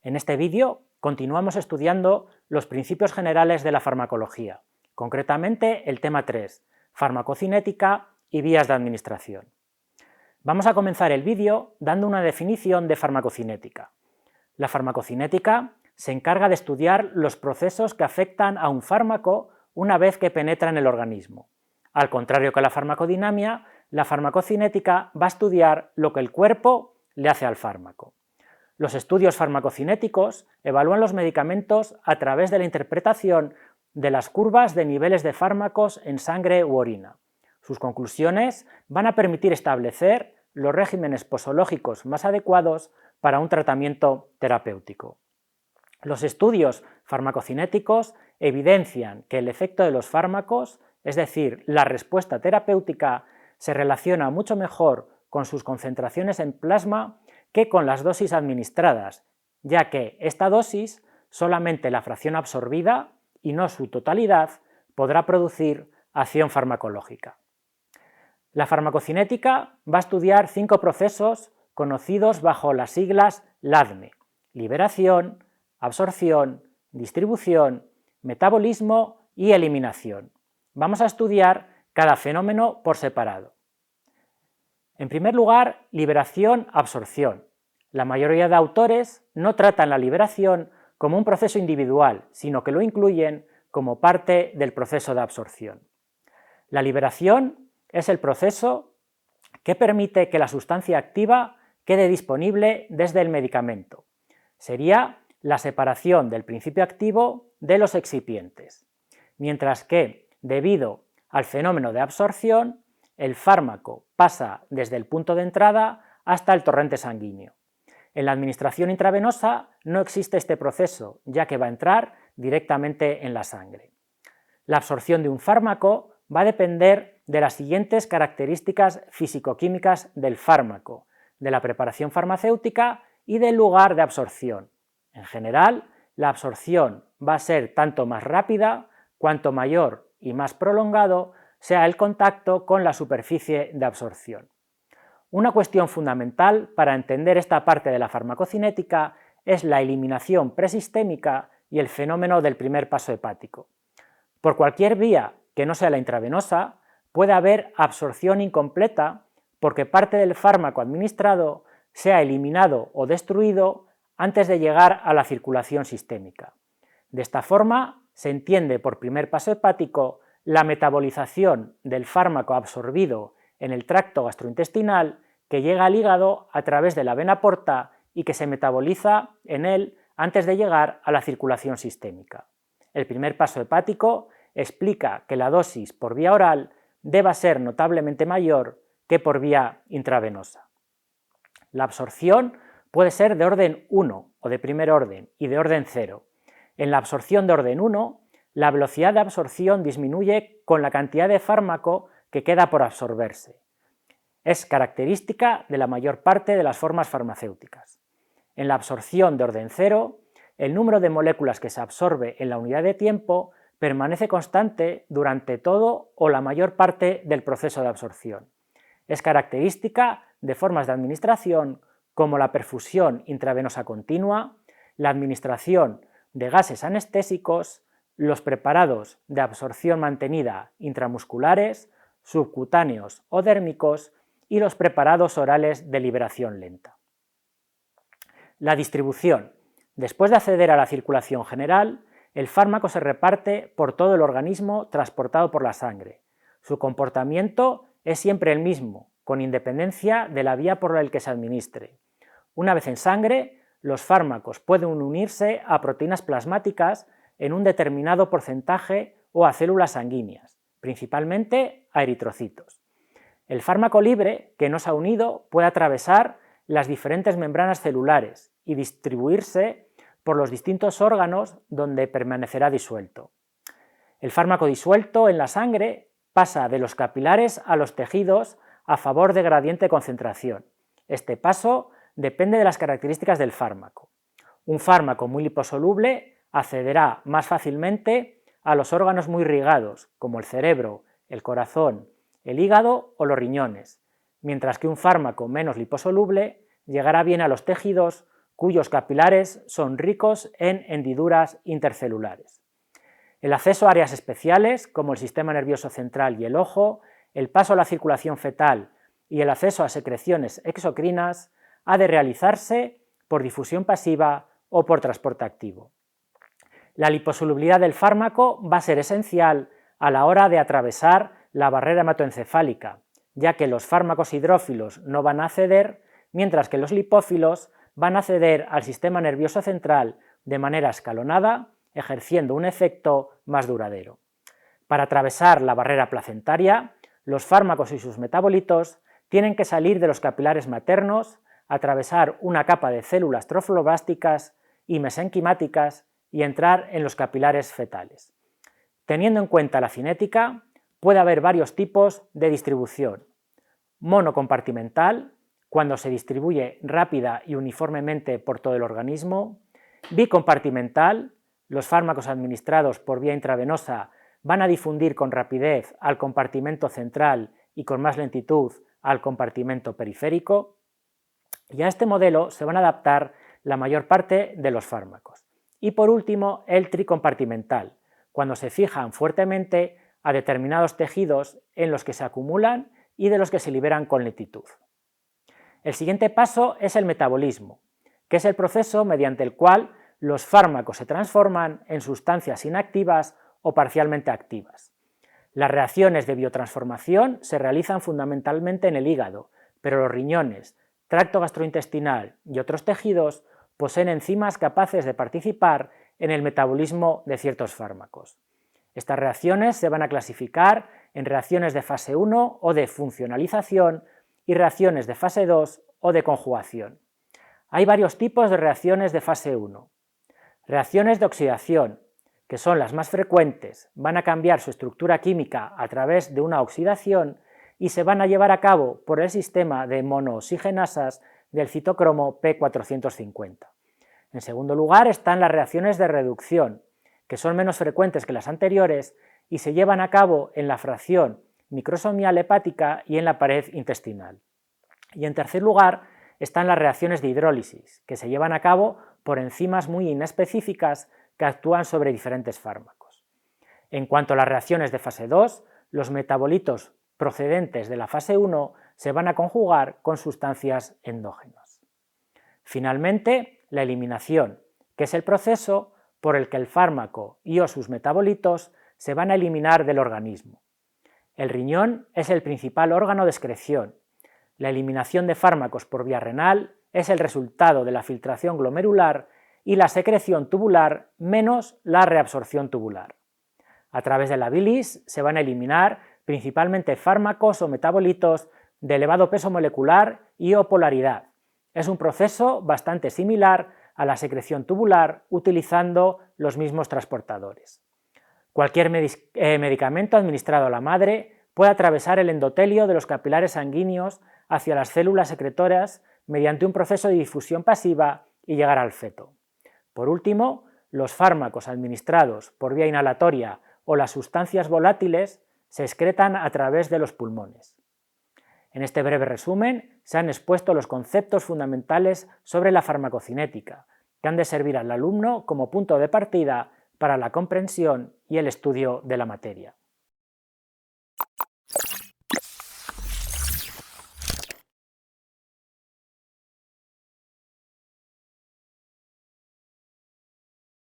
En este vídeo continuamos estudiando los principios generales de la farmacología, concretamente el tema 3, farmacocinética y vías de administración. Vamos a comenzar el vídeo dando una definición de farmacocinética. La farmacocinética se encarga de estudiar los procesos que afectan a un fármaco una vez que penetra en el organismo. Al contrario que la farmacodinamia, la farmacocinética va a estudiar lo que el cuerpo le hace al fármaco. Los estudios farmacocinéticos evalúan los medicamentos a través de la interpretación de las curvas de niveles de fármacos en sangre u orina. Sus conclusiones van a permitir establecer los regímenes posológicos más adecuados para un tratamiento terapéutico. Los estudios farmacocinéticos evidencian que el efecto de los fármacos, es decir, la respuesta terapéutica, se relaciona mucho mejor con sus concentraciones en plasma que con las dosis administradas, ya que esta dosis, solamente la fracción absorbida y no su totalidad, podrá producir acción farmacológica. La farmacocinética va a estudiar 5 procesos conocidos bajo las siglas LADME: liberación, absorción, distribución, metabolismo y eliminación. Vamos a estudiar cada fenómeno por separado. En primer lugar, liberación-absorción. La mayoría de autores no tratan la liberación como un proceso individual, sino que lo incluyen como parte del proceso de absorción. La liberación es el proceso que permite que la sustancia activa quede disponible desde el medicamento. Sería la separación del principio activo de los excipientes, mientras que, debido al fenómeno de absorción, el fármaco pasa desde el punto de entrada hasta el torrente sanguíneo. En la administración intravenosa no existe este proceso, ya que va a entrar directamente en la sangre. La absorción de un fármaco va a depender de las siguientes características físico-químicas del fármaco, de la preparación farmacéutica y del lugar de absorción. En general, la absorción va a ser tanto más rápida cuanto mayor y más prolongado sea el contacto con la superficie de absorción. Una cuestión fundamental para entender esta parte de la farmacocinética es la eliminación presistémica y el fenómeno del primer paso hepático. Por cualquier vía que no sea la intravenosa, puede haber absorción incompleta porque parte del fármaco administrado sea eliminado o destruido antes de llegar a la circulación sistémica. De esta forma, se entiende por primer paso hepático la metabolización del fármaco absorbido en el tracto gastrointestinal que llega al hígado a través de la vena porta y que se metaboliza en él antes de llegar a la circulación sistémica. El primer paso hepático explica que la dosis por vía oral deba ser notablemente mayor que por vía intravenosa. La absorción puede ser de orden 1 o de primer orden y de orden 0. En la absorción de orden 1, la velocidad de absorción disminuye con la cantidad de fármaco que queda por absorberse. Es característica de la mayor parte de las formas farmacéuticas. En la absorción de orden 0, el número de moléculas que se absorbe en la unidad de tiempo permanece constante durante todo o la mayor parte del proceso de absorción. Es característica de formas de administración como la perfusión intravenosa continua, la administración de gases anestésicos, los preparados de absorción mantenida intramusculares, subcutáneos o dérmicos y los preparados orales de liberación lenta. La distribución. Después de acceder a la circulación general, el fármaco se reparte por todo el organismo transportado por la sangre. Su comportamiento es siempre el mismo, con independencia de la vía por la que se administre. Una vez en sangre, los fármacos pueden unirse a proteínas plasmáticas en un determinado porcentaje o a células sanguíneas, principalmente a eritrocitos. El fármaco libre que no se ha unido puede atravesar las diferentes membranas celulares y distribuirse por los distintos órganos donde permanecerá disuelto. El fármaco disuelto en la sangre pasa de los capilares a los tejidos a favor de gradiente de concentración. Este paso depende de las características del fármaco. Un fármaco muy liposoluble accederá más fácilmente a los órganos muy irrigados, como el cerebro, el corazón, el hígado o los riñones, mientras que un fármaco menos liposoluble llegará bien a los tejidos cuyos capilares son ricos en hendiduras intercelulares. El acceso a áreas especiales, como el sistema nervioso central y el ojo, el paso a la circulación fetal y el acceso a secreciones exocrinas, ha de realizarse por difusión pasiva o por transporte activo. La liposolubilidad del fármaco va a ser esencial a la hora de atravesar la barrera hematoencefálica, ya que los fármacos hidrófilos no van a acceder, mientras que los lipófilos van a acceder al sistema nervioso central de manera escalonada, ejerciendo un efecto más duradero. Para atravesar la barrera placentaria, los fármacos y sus metabolitos tienen que salir de los capilares maternos, atravesar una capa de células trofoblásticas y mesenquimáticas y entrar en los capilares fetales. Teniendo en cuenta la cinética, puede haber varios tipos de distribución. Monocompartimental, cuando se distribuye rápida y uniformemente por todo el organismo. Bicompartimental, los fármacos administrados por vía intravenosa van a difundir con rapidez al compartimento central y con más lentitud al compartimento periférico. Y a este modelo se van a adaptar la mayor parte de los fármacos. Y por último, el tricompartimental, cuando se fijan fuertemente a determinados tejidos en los que se acumulan y de los que se liberan con lentitud. El siguiente paso es el metabolismo, que es el proceso mediante el cual los fármacos se transforman en sustancias inactivas o parcialmente activas. Las reacciones de biotransformación se realizan fundamentalmente en el hígado, pero los riñones, tracto gastrointestinal y otros tejidos poseen enzimas capaces de participar en el metabolismo de ciertos fármacos. Estas reacciones se van a clasificar en reacciones de fase 1 o de funcionalización y reacciones de fase 2 o de conjugación. Hay varios tipos de reacciones de fase 1. Reacciones de oxidación, que son las más frecuentes, van a cambiar su estructura química a través de una oxidación y se van a llevar a cabo por el sistema de monooxigenasas del citocromo P450. En segundo lugar están las reacciones de reducción, que son menos frecuentes que las anteriores y se llevan a cabo en la fracción microsomial hepática y en la pared intestinal. Y en tercer lugar están las reacciones de hidrólisis, que se llevan a cabo por enzimas muy inespecíficas que actúan sobre diferentes fármacos. En cuanto a las reacciones de fase 2, los metabolitos procedentes de la fase 1 se van a conjugar con sustancias endógenas. Finalmente, la eliminación, que es el proceso por el que el fármaco y o sus metabolitos se van a eliminar del organismo. El riñón es el principal órgano de excreción. La eliminación de fármacos por vía renal es el resultado de la filtración glomerular y la secreción tubular menos la reabsorción tubular. A través de la bilis se van a eliminar principalmente fármacos o metabolitos de elevado peso molecular y o polaridad. Es un proceso bastante similar a la secreción tubular utilizando los mismos transportadores. Cualquier medicamento administrado a la madre puede atravesar el endotelio de los capilares sanguíneos hacia las células secretoras mediante un proceso de difusión pasiva y llegar al feto. Por último, los fármacos administrados por vía inhalatoria o las sustancias volátiles se excretan a través de los pulmones. En este breve resumen se han expuesto los conceptos fundamentales sobre la farmacocinética, que han de servir al alumno como punto de partida para la comprensión y el estudio de la materia.